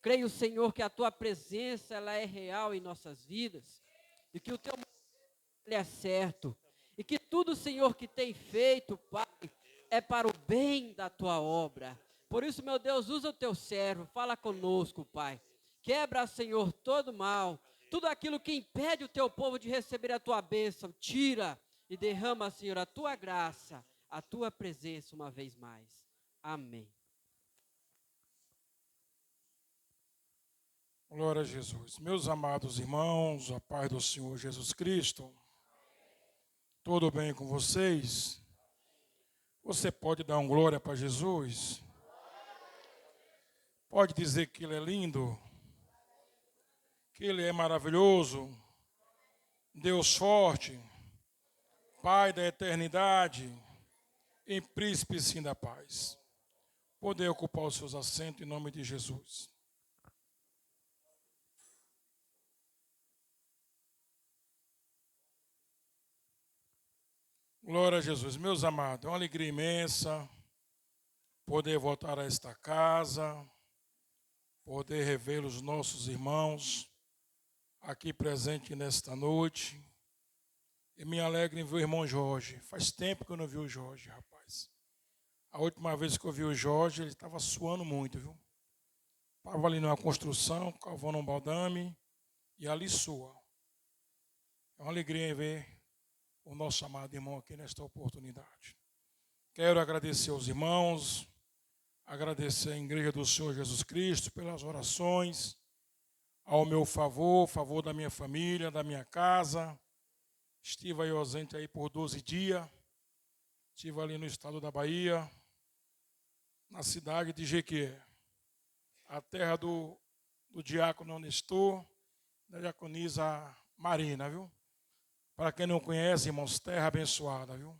Creio, Senhor, que a tua presença ela é real em nossas vidas e que o teu ele é certo. E que tudo, Senhor, que tem feito, Pai, é para o bem da tua obra. Por isso, meu Deus, usa o teu servo, fala conosco, Pai. Quebra, Senhor, todo mal, tudo aquilo que impede o teu povo de receber a tua bênção, tira e derrama, Senhor, a tua graça, a tua presença uma vez mais. Amém. Glória a Jesus. Meus amados irmãos, a paz do Senhor Jesus Cristo, tudo bem com vocês? Você pode dar um glória para Jesus? Pode dizer que Ele é lindo, que Ele é maravilhoso, Deus forte, Pai da eternidade e príncipe sim da paz. Poder ocupar os seus assentos em nome de Jesus. Glória a Jesus. Meus amados, é uma alegria imensa poder voltar a esta casa, poder rever os nossos irmãos aqui presentes nesta noite. E me alegra em ver o irmão Jorge. Faz tempo que eu não vi o Jorge, rapaz. A última vez que eu vi o Jorge, ele estava suando muito, viu? Estava ali numa construção, cavando um baldame, e ali sua. É uma alegria em ver o nosso amado irmão aqui nesta oportunidade. Quero agradecer aos irmãos, agradecer à Igreja do Senhor Jesus Cristo pelas orações, ao meu favor, favor da minha família, da minha casa. Estive aí ausente aí por 12 dias. Estive ali no estado da Bahia, na cidade de Jequié, a terra do diácono Nestor, da diaconisa Marina, viu? Para quem não conhece, irmãos, terra abençoada, viu?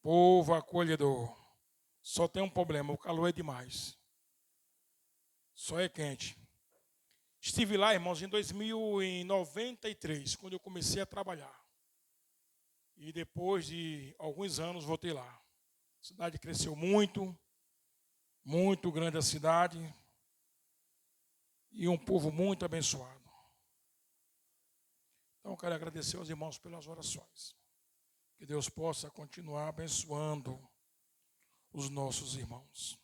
Povo acolhedor. Só tem um problema, o calor é demais. Só é quente. Estive lá, irmãos, em 2093, quando eu comecei a trabalhar. E depois de alguns anos voltei lá. A cidade cresceu muito, muito grande a cidade. E um povo muito abençoado. Então, eu quero agradecer aos irmãos pelas orações. Que Deus possa continuar abençoando os nossos irmãos.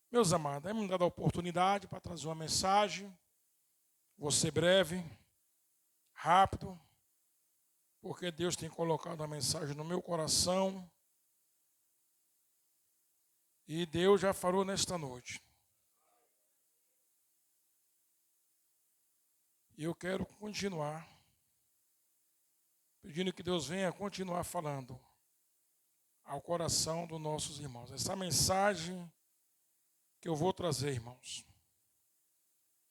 Meus amados, é me dada a oportunidade para trazer uma mensagem. Vou ser breve, rápido, porque Deus tem colocado a mensagem no meu coração. E Deus já falou nesta noite. E eu quero continuar, pedindo que Deus venha continuar falando ao coração dos nossos irmãos. Essa mensagem que eu vou trazer, irmãos,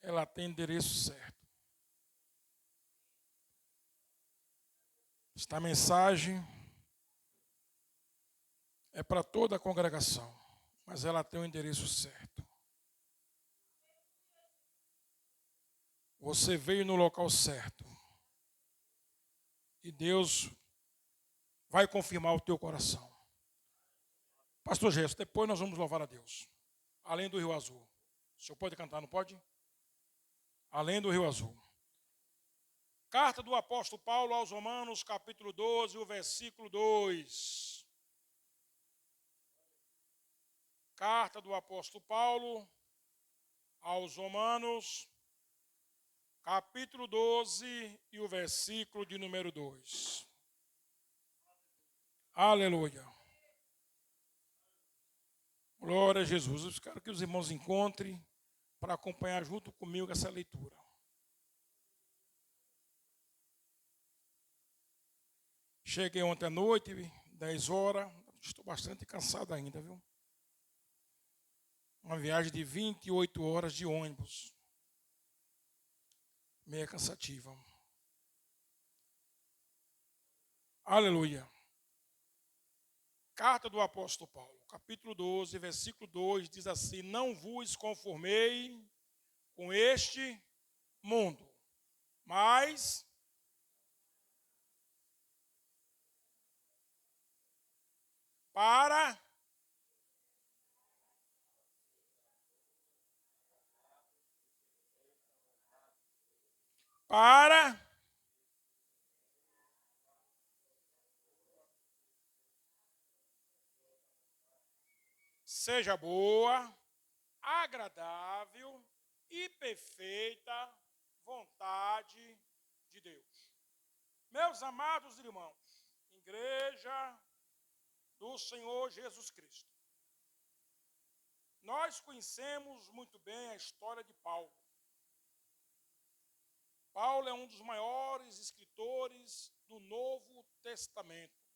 ela tem endereço certo. Esta mensagem é para toda a congregação, mas ela tem o endereço certo. Você veio no local certo. E Deus vai confirmar o teu coração. Pastor Gesso, depois nós vamos louvar a Deus. Além do Rio Azul. O senhor pode cantar, não pode? Além do Rio Azul. Carta do apóstolo Paulo aos Romanos, capítulo 12, o versículo 2. Carta do apóstolo Paulo aos Romanos, capítulo 12 e o versículo de número 2. Aleluia. Glória a Jesus. Eu quero que os irmãos encontrem para acompanhar junto comigo essa leitura. Cheguei ontem à noite, 10 horas, estou bastante cansado ainda, viu? Uma viagem de 28 horas de ônibus. Meia cansativa. Aleluia. Carta do apóstolo Paulo, capítulo 12, versículo 2, diz assim: não vos conformei com este mundo, mas para para seja boa, agradável e perfeita vontade de Deus. Meus amados irmãos, igreja do Senhor Jesus Cristo, nós conhecemos muito bem a história de Paulo. Paulo é um dos maiores escritores do Novo Testamento.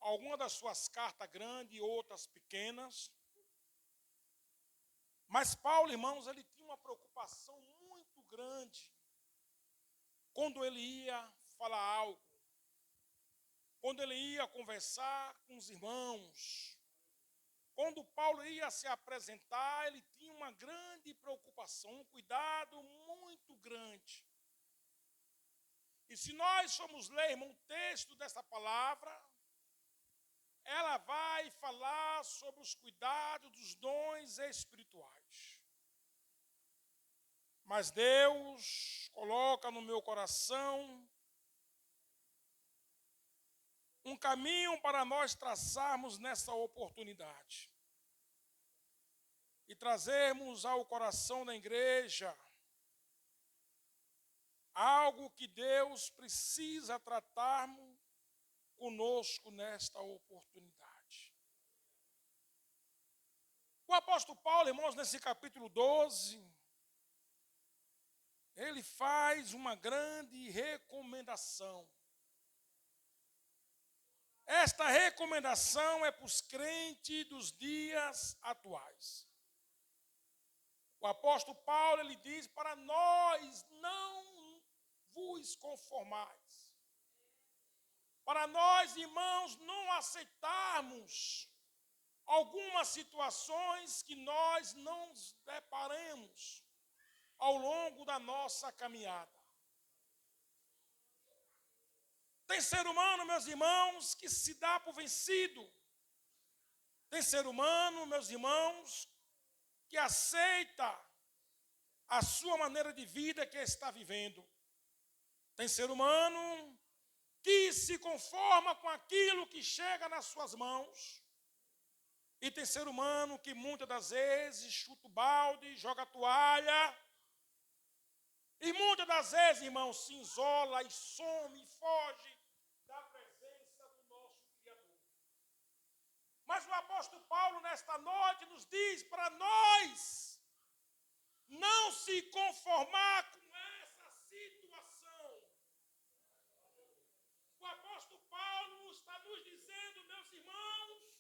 Algumas das suas cartas grandes e outras pequenas. Mas Paulo, irmãos, ele tinha uma preocupação muito grande quando ele ia falar algo, quando ele ia conversar com os irmãos. Quando Paulo ia se apresentar, ele tinha uma grande preocupação, um cuidado muito grande. E se nós formos ler, irmão, o texto dessa palavra, ela vai falar sobre os cuidados dos dons espirituais. Mas Deus coloca no meu coração um caminho para nós traçarmos nessa oportunidade e trazermos ao coração da igreja algo que Deus precisa tratarmos conosco nesta oportunidade. O apóstolo Paulo, irmãos, nesse capítulo 12, ele faz uma grande recomendação. Esta recomendação é para os crentes dos dias atuais. O apóstolo Paulo, ele diz para nós não vos conformais. Para nós, irmãos, não aceitarmos algumas situações que nós não nos deparemos ao longo da nossa caminhada. Tem ser humano, meus irmãos, que se dá por vencido. Tem ser humano, meus irmãos, que aceita a sua maneira de vida que está vivendo. Tem ser humano que se conforma com aquilo que chega nas suas mãos. E tem ser humano que muitas das vezes chuta o balde, joga a toalha. E muitas das vezes, irmãos, se isola e some e foge da presença do nosso Criador. Mas o apóstolo Paulo, nesta noite, nos diz para nós não se conformar com essa situação. O apóstolo Paulo está nos dizendo, meus irmãos,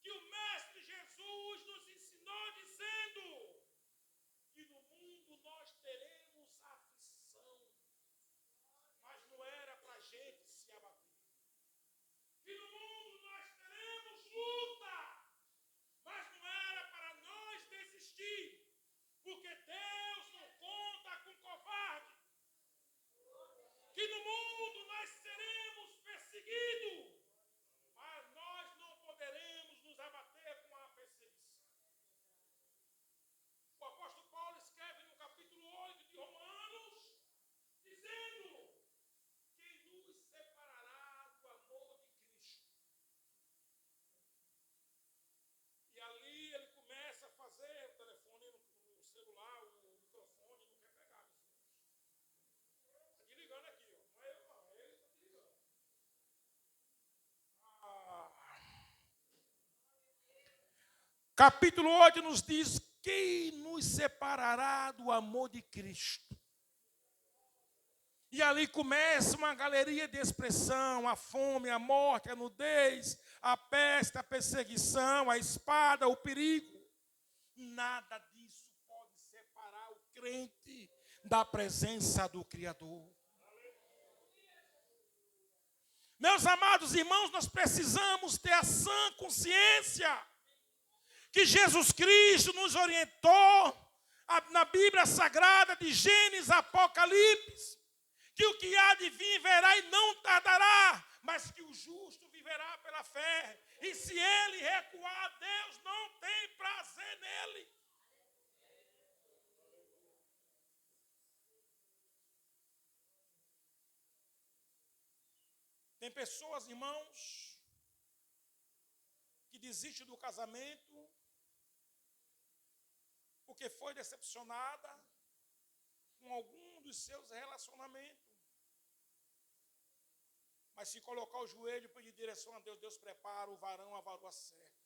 que o Mestre Jesus nos ensinou dizendo que no mundo nós teremos aflição, mas não era para a gente se abater. Que no mundo nós teremos luta, mas não era para nós desistir, porque Deus não conta com covarde. Que no mundo nós seremos perseguidos, mas nós não poderemos nos abater com a perseguição. O apóstolo Paulo escreve no capítulo 8 de Romanos, dizendo: quem nos separará do amor de Cristo? E ali ele começa a fazer o telefone no celular, o microfone, não quer pegar. Está desligando aqui, ó. Não é eu não, é ele que está desligando. Capítulo 8 nos diz: quem nos separará do amor de Cristo? E ali começa uma galeria de expressão: a fome, a morte, a nudez, a peste, a perseguição, a espada, o perigo. Nada disso pode separar o crente da presença do Criador. Meus amados irmãos, nós precisamos ter a sã consciência que Jesus Cristo nos orientou na Bíblia Sagrada de Gênesis, Apocalipse, que o que há de vir verá e não tardará, mas que o justo viverá pela fé. E se ele recuar, Deus não tem prazer nele. Tem pessoas, irmãos, que desistem do casamento porque foi decepcionada com algum dos seus relacionamentos. Mas se colocar o joelho e pedir direção a Deus, Deus prepara o varão, a varoa certa.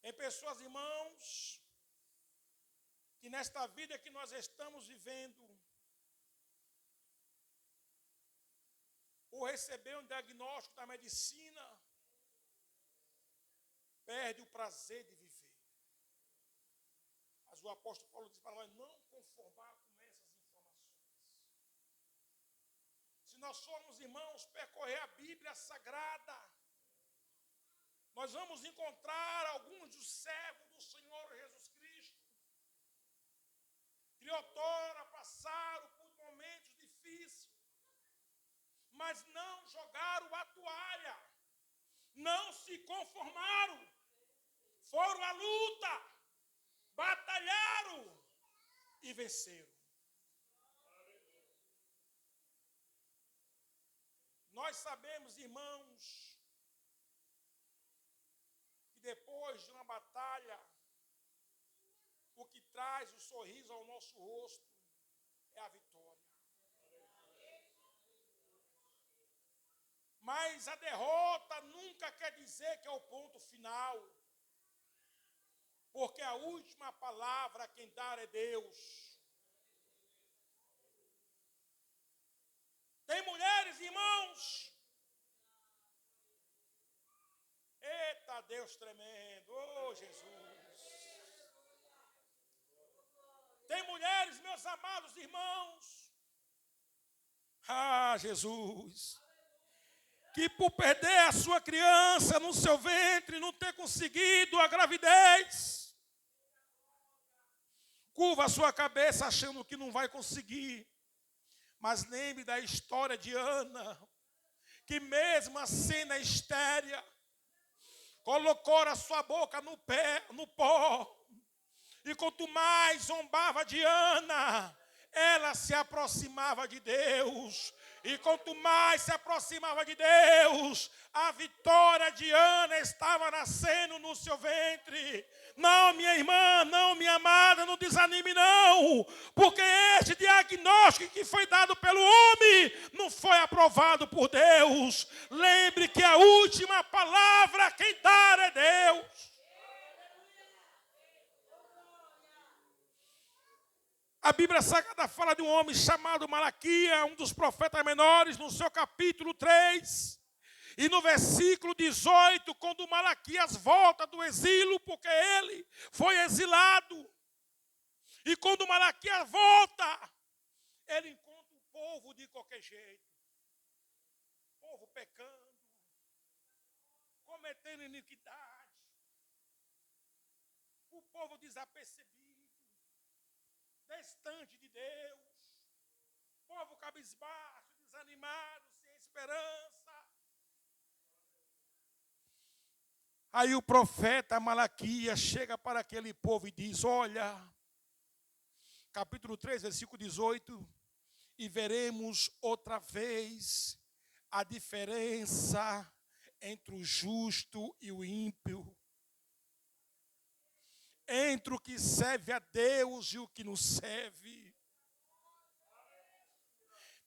Tem pessoas, irmãos, que nesta vida que nós estamos vivendo, por receber um diagnóstico da medicina, perde o prazer de viver. Mas o apóstolo Paulo diz para nós não conformar com essas informações. Se nós formos, irmãos, percorrer a Bíblia Sagrada, nós vamos encontrar alguns dos servos do Senhor Jesus Cristo, que outrora passaram por momentos difíceis, mas não jogaram a toalha, não se conformaram, foram à luta, batalharam e venceram. Nós sabemos, irmãos, que depois de uma batalha, o que traz o sorriso ao nosso rosto é a vitória. Mas a derrota nunca quer dizer que é o ponto final. Porque a última palavra quem dá é Deus. Tem mulheres, irmãos. Eita, Deus tremendo. Oh, Jesus. Tem mulheres, meus amados irmãos. Ah, Jesus. Que por perder a sua criança no seu ventre, não ter conseguido a gravidez, curva a sua cabeça achando que não vai conseguir. Mas lembre da história de Ana, que mesmo sendo estéril, colocou a sua boca no pó, e quanto mais zombava de Ana, ela se aproximava de Deus. E quanto mais se aproximava de Deus, a vitória de Ana estava nascendo no seu ventre. Não, minha irmã, não, minha amada, não desanime não. Porque este diagnóstico que foi dado pelo homem não foi aprovado por Deus. Lembre que a última palavra quem dá é Deus. A Bíblia Sagrada fala de um homem chamado Malaquias, um dos profetas menores, no seu capítulo 3. E no versículo 18, quando Malaquias volta do exílio, porque ele foi exilado. E quando Malaquias volta, ele encontra o povo de qualquer jeito. O povo pecando, cometendo iniquidade. O povo desapercebido. Distante de Deus, povo cabisbaixo, desanimado, sem esperança. Aí o profeta Malaquias chega para aquele povo e diz, olha, capítulo 3, versículo 18, e veremos outra vez a diferença entre o justo e o ímpio, entre o que serve a Deus e o que não serve.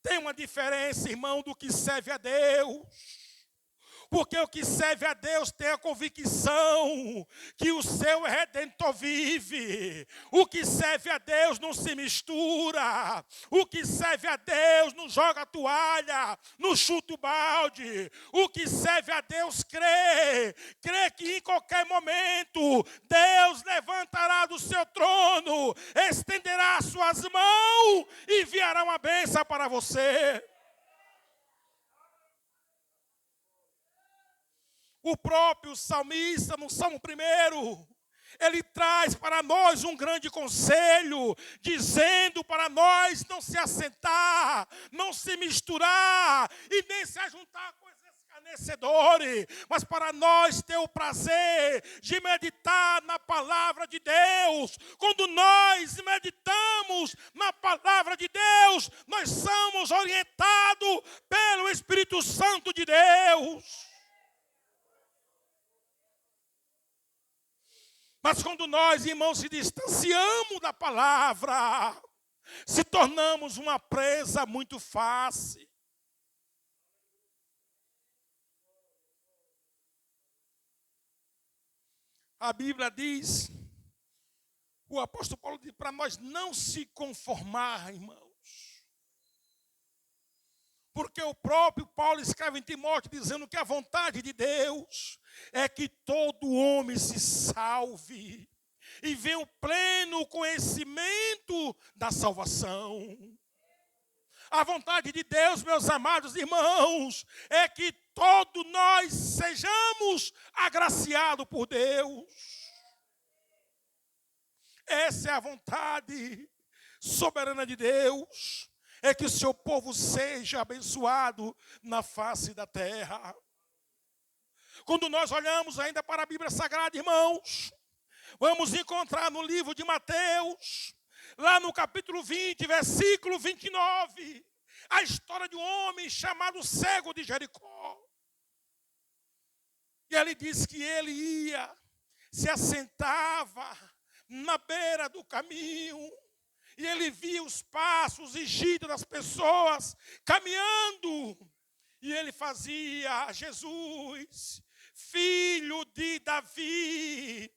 Tem uma diferença, irmão, do que serve a Deus. Porque o que serve a Deus tem a convicção que o seu Redentor vive. O que serve a Deus não se mistura. O que serve a Deus não joga a toalha, não chuta o balde. O que serve a Deus crê que em qualquer momento Deus levantará do seu trono, estenderá as suas mãos e enviará uma bênção para você. O próprio salmista, no Salmo 1, ele traz para nós um grande conselho, dizendo para nós não se assentar, não se misturar e nem se ajuntar com esses escarnecedores, mas para nós ter o prazer de meditar na palavra de Deus. Quando nós meditamos na palavra de Deus, nós somos orientados pelo Espírito Santo de Deus. Mas quando nós, irmãos, se distanciamos da palavra, se tornamos uma presa muito fácil. A Bíblia diz, o apóstolo Paulo diz para nós não se conformar, irmãos. Porque o próprio Paulo escreve em Timóteo dizendo que a vontade de Deus é que todo homem se salve e venha o pleno conhecimento da salvação. A vontade de Deus, meus amados irmãos, é que todos nós sejamos agraciados por Deus. Essa é a vontade soberana de Deus. É que o seu povo seja abençoado na face da terra. Quando nós olhamos ainda para a Bíblia Sagrada, irmãos, vamos encontrar no livro de Mateus, lá no capítulo 20, versículo 29, a história de um homem chamado Cego de Jericó. E ele diz que ele ia, se assentava na beira do caminho, e ele via os passos e giros das pessoas caminhando. E ele fazia: Jesus, filho de Davi,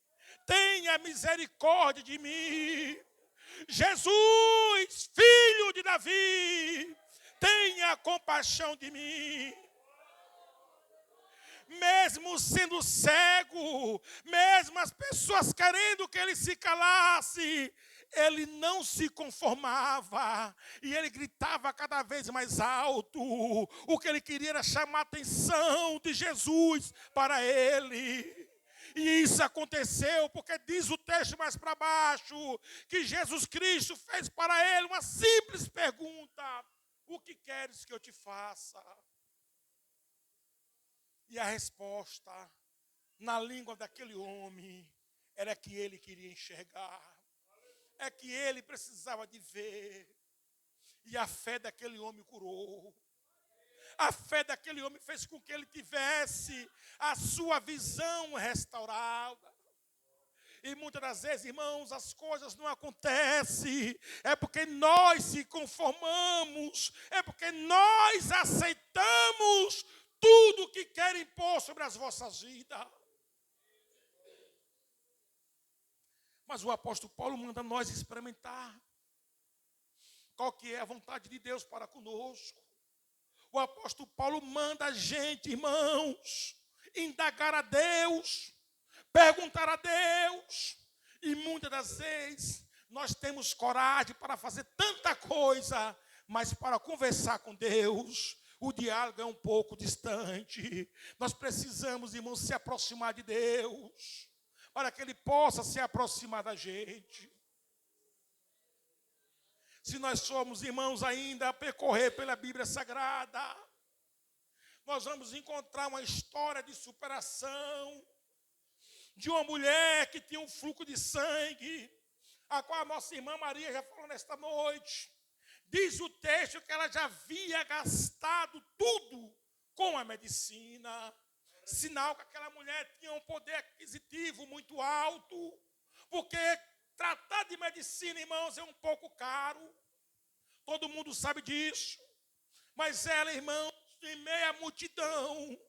tenha misericórdia de mim. Jesus, filho de Davi, tenha compaixão de mim. Mesmo sendo cego, mesmo as pessoas querendo que ele se calasse, ele não se conformava e ele gritava cada vez mais alto. O que ele queria era chamar a atenção de Jesus para ele. E isso aconteceu porque diz o texto mais para baixo que Jesus Cristo fez para ele uma simples pergunta: o que queres que eu te faça? E a resposta, na língua daquele homem, era que ele queria enxergar. É que ele precisava de ver. E a fé daquele homem curou. A fé daquele homem fez com que ele tivesse a sua visão restaurada. E muitas das vezes, irmãos, as coisas não acontecem. É porque nós se conformamos. É porque nós aceitamos tudo que querem impor sobre as vossas vidas. Mas o apóstolo Paulo manda nós experimentar qual que é a vontade de Deus para conosco. O apóstolo Paulo manda a gente, irmãos, indagar a Deus, perguntar a Deus. E muitas das vezes nós temos coragem para fazer tanta coisa, mas para conversar com Deus, o diálogo é um pouco distante. Nós precisamos, irmãos, se aproximar de Deus, para que Ele possa se aproximar da gente. Se nós somos, irmãos, ainda a percorrer pela Bíblia Sagrada, nós vamos encontrar uma história de superação de uma mulher que tinha um fluxo de sangue, a qual a nossa irmã Maria já falou nesta noite. Diz o texto que ela já havia gastado tudo com a medicina. Sinal que aquela mulher tinha um poder aquisitivo muito alto. Porque tratar de medicina, irmãos, é um pouco caro. Todo mundo sabe disso. Mas ela, irmãos, em meio à multidão,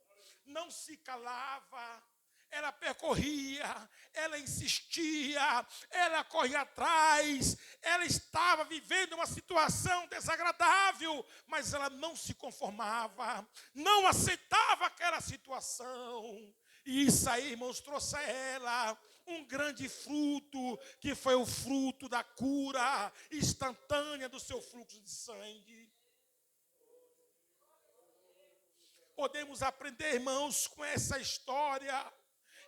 não se calava. Ela percorria, ela insistia, ela corria atrás, ela estava vivendo uma situação desagradável, mas ela não se conformava, não aceitava aquela situação. E isso aí, irmãos, trouxe a ela um grande fruto, que foi o fruto da cura instantânea do seu fluxo de sangue. Podemos aprender, irmãos, com essa história,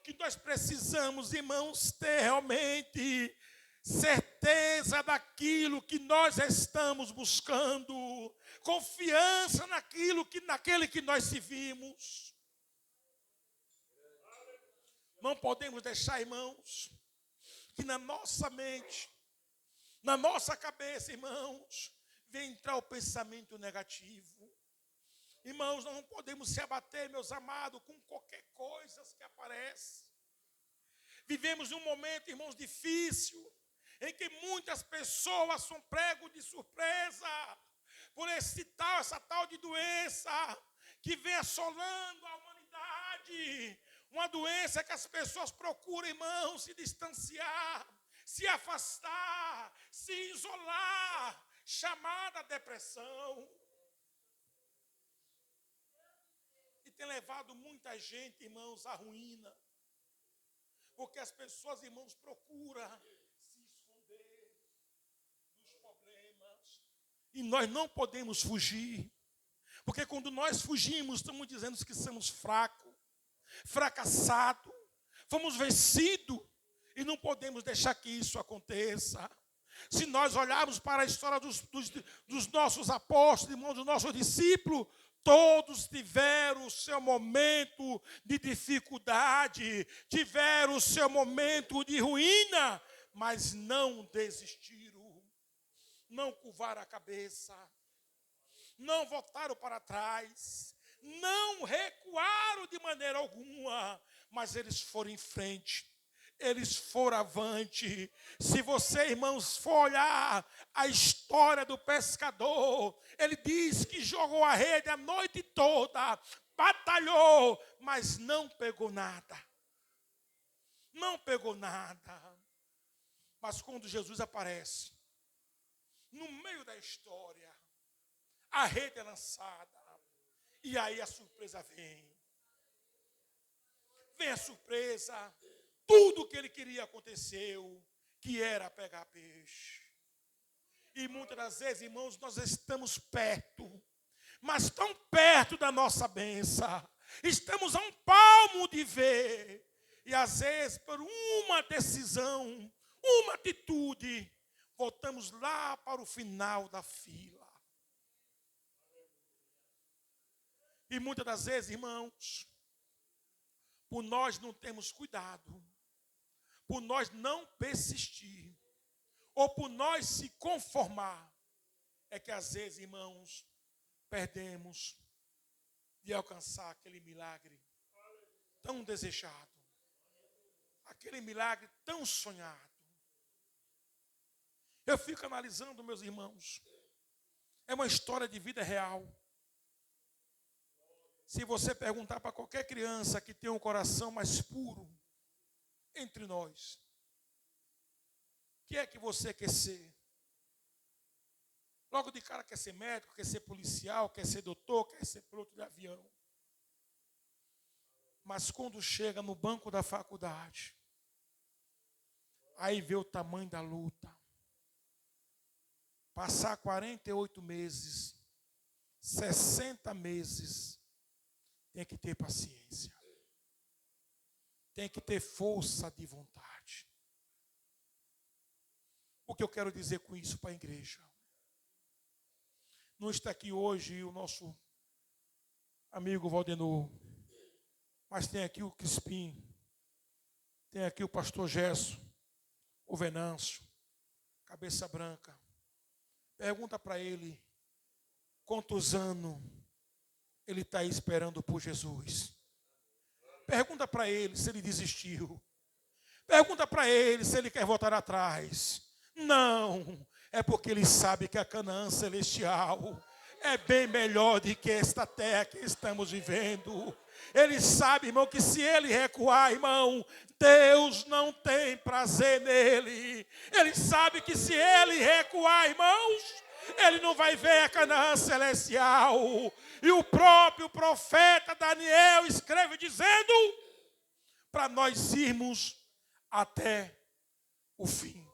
que nós precisamos, irmãos, ter realmente certeza daquilo que nós estamos buscando, confiança naquele que nós servimos. Não podemos deixar, irmãos, que na nossa mente, na nossa cabeça, irmãos, venha entrar o pensamento negativo. Irmãos, nós não podemos se abater, meus amados, com qualquer coisa que aparece. Vivemos um momento, irmãos, difícil, em que muitas pessoas são pregos de surpresa por essa tal de doença que vem assolando a humanidade. Uma doença que as pessoas procuram, irmãos, se distanciar, se afastar, se isolar, chamada depressão. E tem levado muita gente, irmãos, à ruína. Porque as pessoas, irmãos, procuram se esconder dos problemas. E nós não podemos fugir. Porque quando nós fugimos, estamos dizendo que somos fracos, fracassados, fomos vencidos. E não podemos deixar que isso aconteça. Se nós olharmos para a história dos nossos apóstolos, irmãos, dos nossos discípulos, todos tiveram o seu momento de dificuldade, tiveram o seu momento de ruína, mas não desistiram, não curvaram a cabeça, não voltaram para trás, não recuaram de maneira alguma, mas eles foram em frente. Eles foram avante. Se você, irmãos, for olhar a história do pescador, ele diz que jogou a rede a noite toda, batalhou, mas não pegou nada. Não pegou nada. Mas quando Jesus aparece, no meio da história, a rede é lançada, e aí a surpresa vem. Vem a surpresa. Tudo o que ele queria aconteceu, que era pegar peixe. E muitas das vezes, irmãos, nós estamos perto, mas tão perto da nossa bênção. Estamos a um palmo de ver. E às vezes, por uma decisão, uma atitude, voltamos lá para o final da fila. E muitas das vezes, irmãos, por nós não termos cuidado, por nós não persistir, ou por nós se conformar, é que às vezes, irmãos, perdemos de alcançar aquele milagre tão desejado, aquele milagre tão sonhado. Eu fico analisando, meus irmãos, é uma história de vida real. Se você perguntar para qualquer criança que tem um coração mais puro, entre nós, o que é que você quer ser? Logo de cara quer ser médico, quer ser policial, quer ser doutor, quer ser piloto de avião. Mas quando chega no banco da faculdade, aí vê o tamanho da luta. Passar 48 meses, 60 meses, tem que ter paciência. Tem que ter força de vontade. O que eu quero dizer com isso para a igreja? Não está aqui hoje o nosso amigo Valdenor, mas tem aqui o Crispim, tem aqui o pastor Gerson, o Venâncio, cabeça branca. Pergunta para ele quantos anos ele está esperando por Jesus. Pergunta para ele se ele desistiu. Pergunta para ele se ele quer voltar atrás. Não, é porque ele sabe que a Canaã celestial é bem melhor do que esta terra que estamos vivendo. Ele sabe, irmão, que se ele recuar, irmão, Deus não tem prazer nele. Ele sabe que se ele recuar, irmãos, ele não vai ver a Canaã celestial. E o próprio profeta Daniel escreve dizendo para nós irmos até o fim.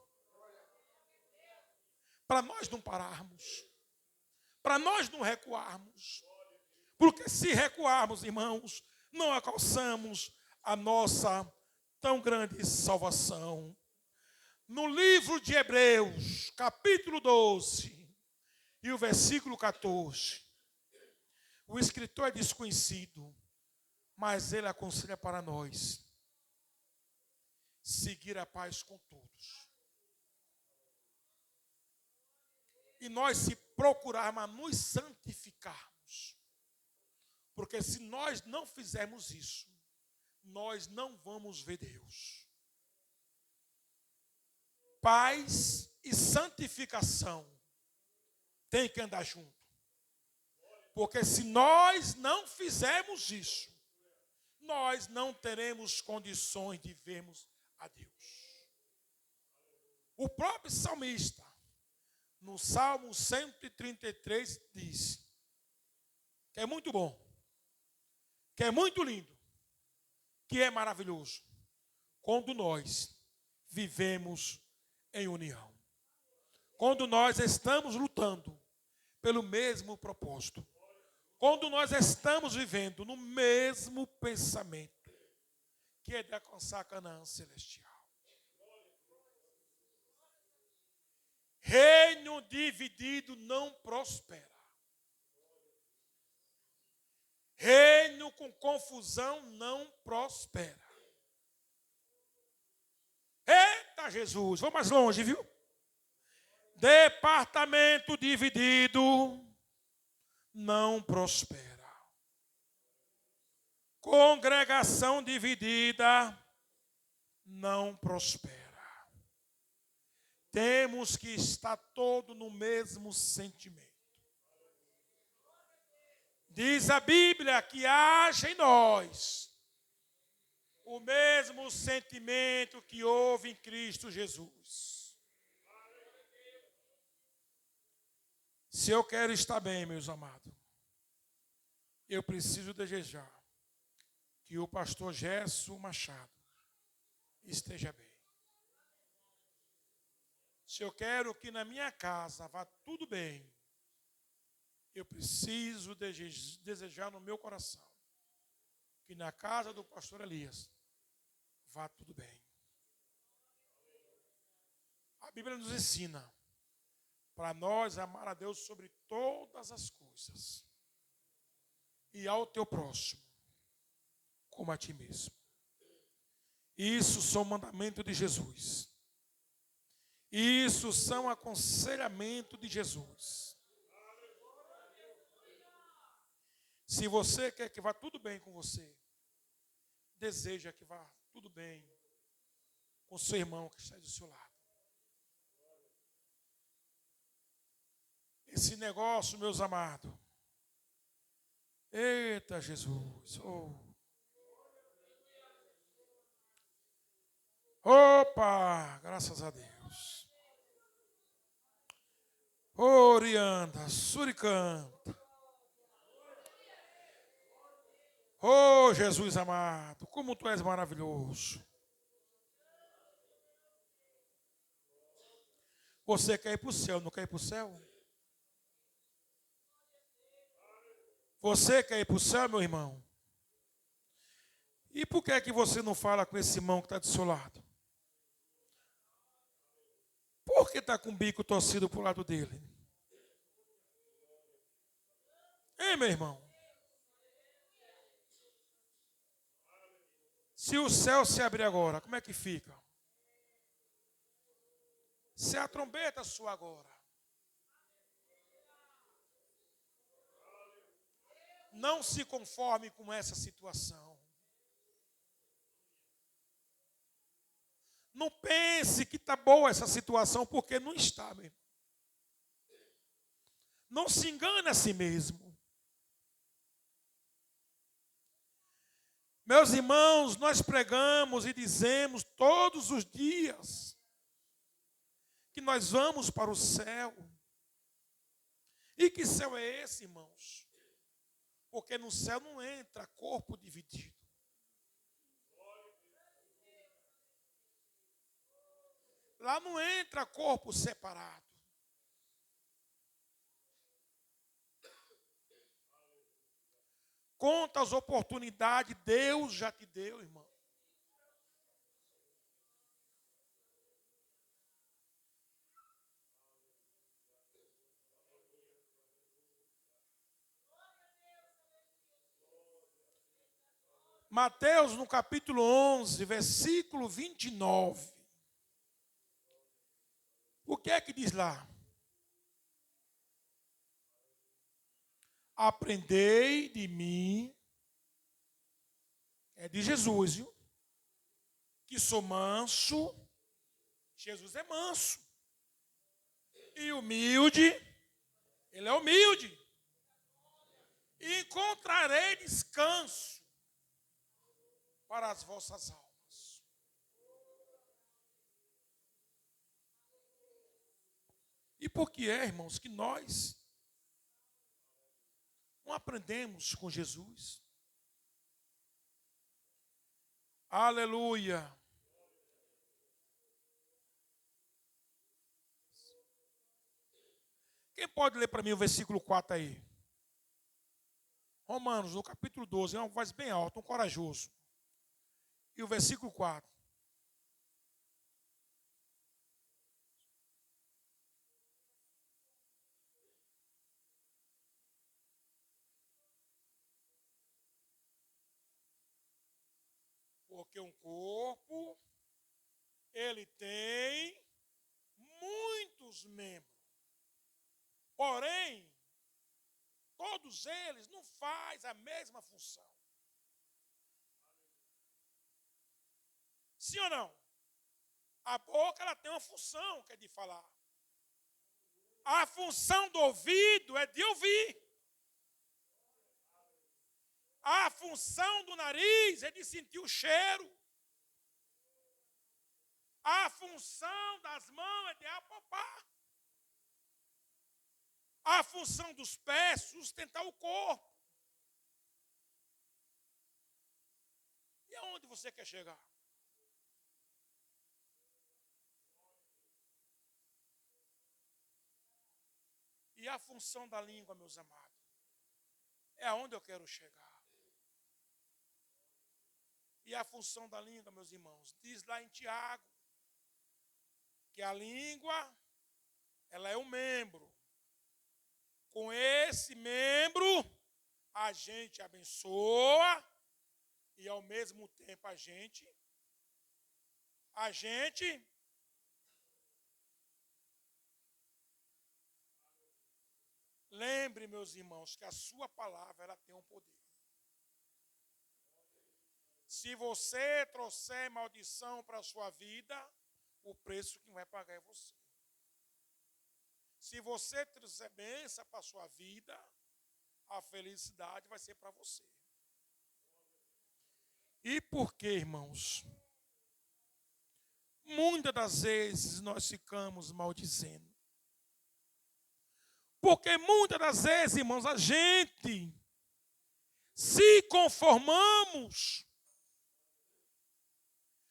Para nós não pararmos. Para nós não recuarmos. Porque se recuarmos, irmãos, não alcançamos a nossa tão grande salvação. No livro de Hebreus, capítulo 12, e o versículo 14, o escritor é desconhecido, mas ele aconselha para nós seguir a paz com todos. E nós, se procurarmos a nos santificarmos, porque se nós não fizermos isso, nós não vamos ver Deus. Paz e santificação tem que andar junto. Porque se nós não fizermos isso, nós não teremos condições de vermos a Deus. O próprio salmista, no Salmo 133, diz que é muito bom, que é muito lindo, que é maravilhoso, quando nós vivemos em união. Quando nós estamos lutando pelo mesmo propósito. Quando nós estamos vivendo no mesmo pensamento, que é de alcançar a Canaã celestial. Reino dividido não prospera. Reino com confusão não prospera. Eita Jesus, vamos mais longe, viu? Departamento dividido não prospera. Congregação dividida não prospera. Temos que estar todo no mesmo sentimento. Diz a Bíblia que haja em nós o mesmo sentimento que houve em Cristo Jesus. Se eu quero estar bem, meus amados, eu preciso desejar que o pastor Gerson Machado esteja bem. Se eu quero que na minha casa vá tudo bem, eu preciso desejar no meu coração que na casa do pastor Elias vá tudo bem. A Bíblia nos ensina para nós amar a Deus sobre todas as coisas e ao teu próximo como a ti mesmo. Isso são mandamentos de Jesus. Isso são aconselhamento de Jesus. Se você quer que vá tudo bem com você, deseja que vá tudo bem com seu irmão que está do seu lado. Esse negócio, meus amados, eita Jesus, opa, graças a Deus. Orianda, suricanta. Oh, Jesus amado, como tu és maravilhoso. Você quer ir para o céu, não quer ir para o céu? Você quer ir para o céu, meu irmão? E por que é que você não fala com esse irmão que está do seu lado? Por que está com o bico torcido para o lado dele? Hein, meu irmão? Se o céu se abrir agora, como é que fica? Se a trombeta soar agora, não se conforme com essa situação. Não pense que está boa essa situação, porque não está, meu irmão. Não se engane a si mesmo. Meus irmãos, nós pregamos e dizemos todos os dias que nós vamos para o céu. E que céu é esse, irmãos? Porque no céu não entra corpo dividido. Lá não entra corpo separado. Quantas oportunidades Deus já te deu, irmão. Mateus, no capítulo 11, versículo 29. O que é que diz lá? Aprendei de mim, é de Jesus, viu? Que sou manso, Jesus é manso. E humilde, ele é humilde. E encontrarei descanso para as vossas almas. E por que é, irmãos, que nós não aprendemos com Jesus? Aleluia. Quem pode ler para mim o versículo 4 aí? Romanos, no capítulo 12, é uma voz bem alta, um corajoso. E o versículo 4. Porque um corpo, ele tem muitos membros. Porém, todos eles não fazem a mesma função. Sim ou não? A boca, ela tem uma função, que é de falar. A função do ouvido é de ouvir. A função do nariz é de sentir o cheiro. A função das mãos é de apalpar. A função dos pés é sustentar o corpo. E aonde você quer chegar? E a função da língua, meus amados, é aonde eu quero chegar. E a função da língua, meus irmãos, diz lá em Tiago, que a língua, ela é um membro. Com esse membro, a gente abençoa e ao mesmo tempo a gente lembre, meus irmãos, que a sua palavra ela tem um poder. Se você trouxer maldição para a sua vida, o preço que vai pagar é você. Se você trouxer bênção para a sua vida, a felicidade vai ser para você. E por que, irmãos? Muitas das vezes nós ficamos maldizendo. Porque muitas das vezes, irmãos, a gente se conformamos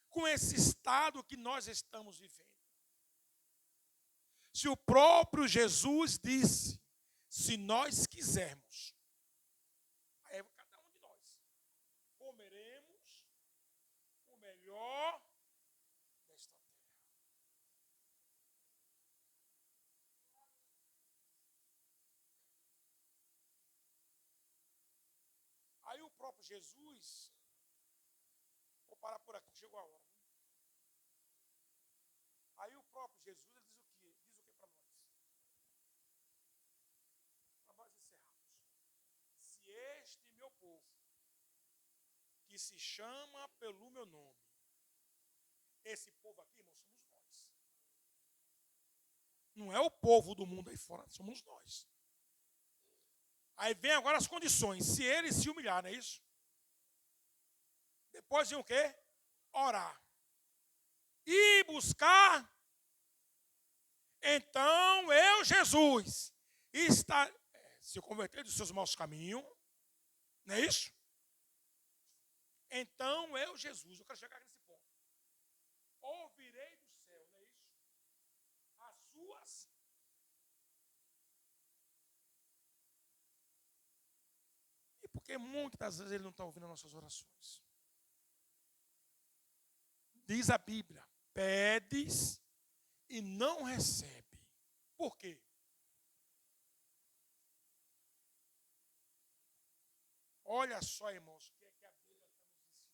com esse estado que nós estamos vivendo. Se o próprio Jesus disse, se nós quisermos, aí cada um de nós comeremos o melhor desta terra. Aí o próprio Jesus, vou parar por aqui, chegou a hora. Aí o próprio Jesus ele diz o quê? Diz o que para nós? Para nós encerrarmos. Se este meu povo, que se chama pelo meu nome, esse povo aqui, irmão, somos nós. Não é o povo do mundo aí fora, somos nós. Aí vem agora as condições. Se ele se humilhar, não é isso? Depois vem o quê? Orar. E buscar. Então eu, Jesus, se converter dos seus maus caminhos. Não é isso? Então eu, Jesus, eu quero chegar nesse ponto. Ouvirei do céu, não é isso? As suas. E porque muitas das vezes ele não está ouvindo as nossas orações. Diz a Bíblia, pedes e não recebe. Por quê? Olha só, irmãos, o que é que a Bíblia está nos ensinando.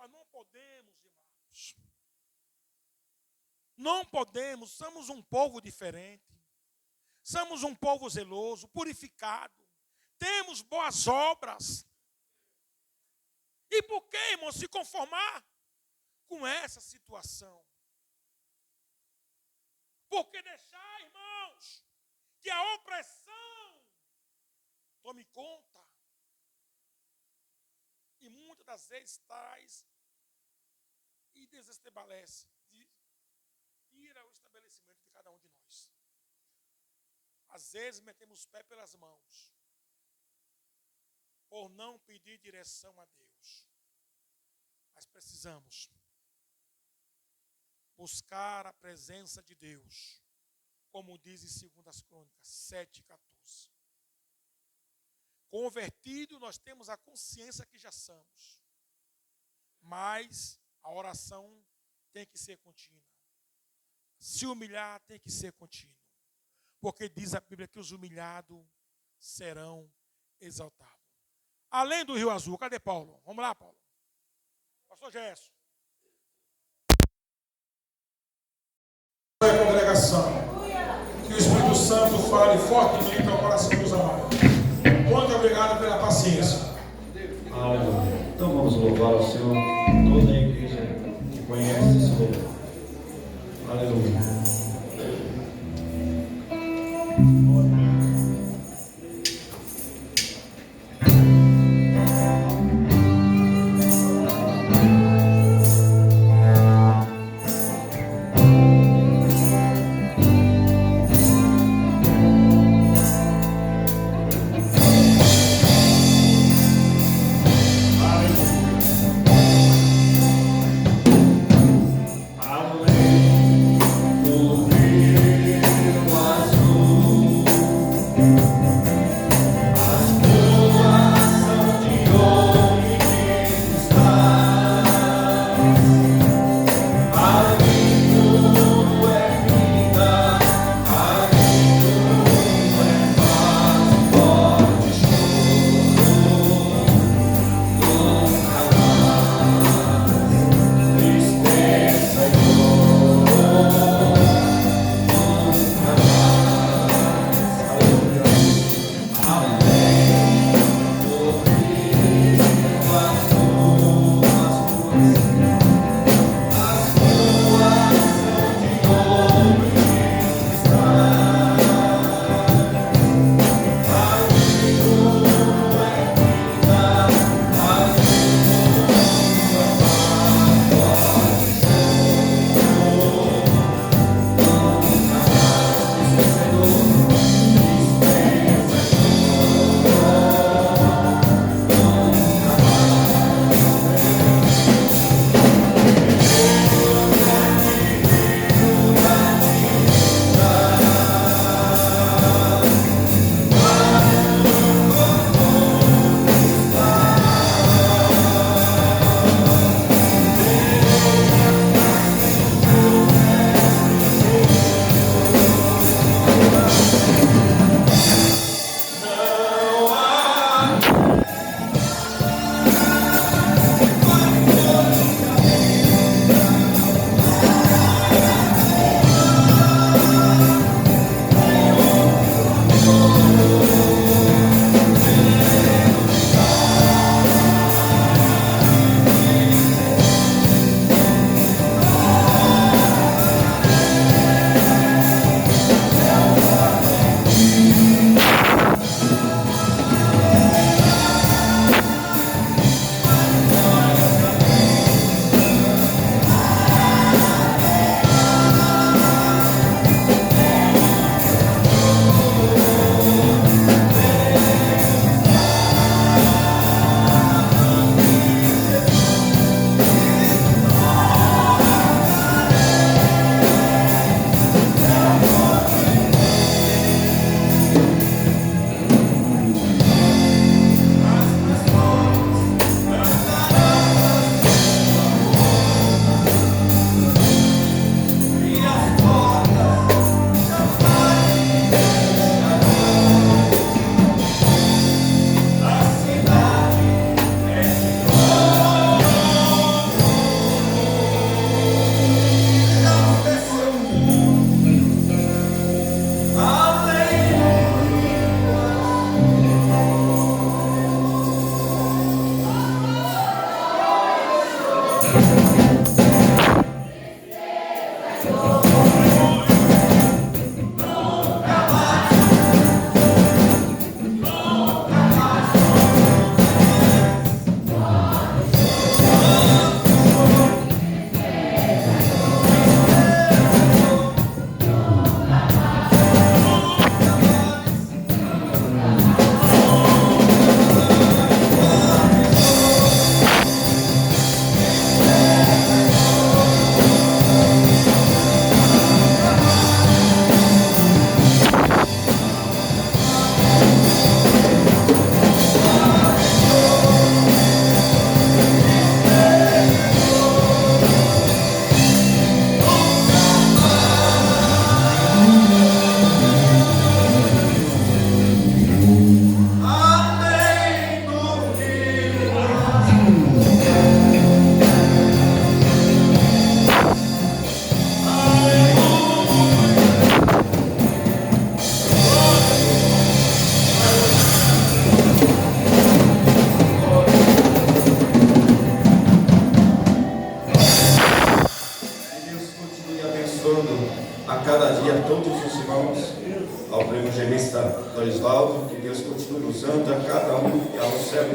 Nós não podemos, irmãos. Não podemos, somos um povo diferente. Somos um povo zeloso, purificado. Temos boas obras. E por que, irmão, se conformar com essa situação? Por que deixar, irmãos, que a opressão tome conta? E muitas das vezes traz e desestabelece, tira o estabelecimento de cada um de nós. Às vezes metemos os pés pelas mãos, por não pedir direção a Deus. Mas precisamos buscar a presença de Deus, como diz em 2 Crônicas 7:14. Convertido, nós temos a consciência que já somos, mas a oração tem que ser contínua. Se humilhar tem que ser contínuo, porque diz a Bíblia que os humilhados serão exaltados. Além do Rio Azul, cadê Paulo? Vamos lá, Paulo. Pastor Gerson. A congregação, que o Espírito Santo fale fortemente ao coração dos amados. Muito obrigado pela paciência. Aleluia. Então vamos louvar ao Senhor, toda a igreja que conhece esse louvor. Aleluia. a cada dia a todos os irmãos, ao primeiro-ministro Dorisvaldo, que Deus continue usando a cada um e ao céu.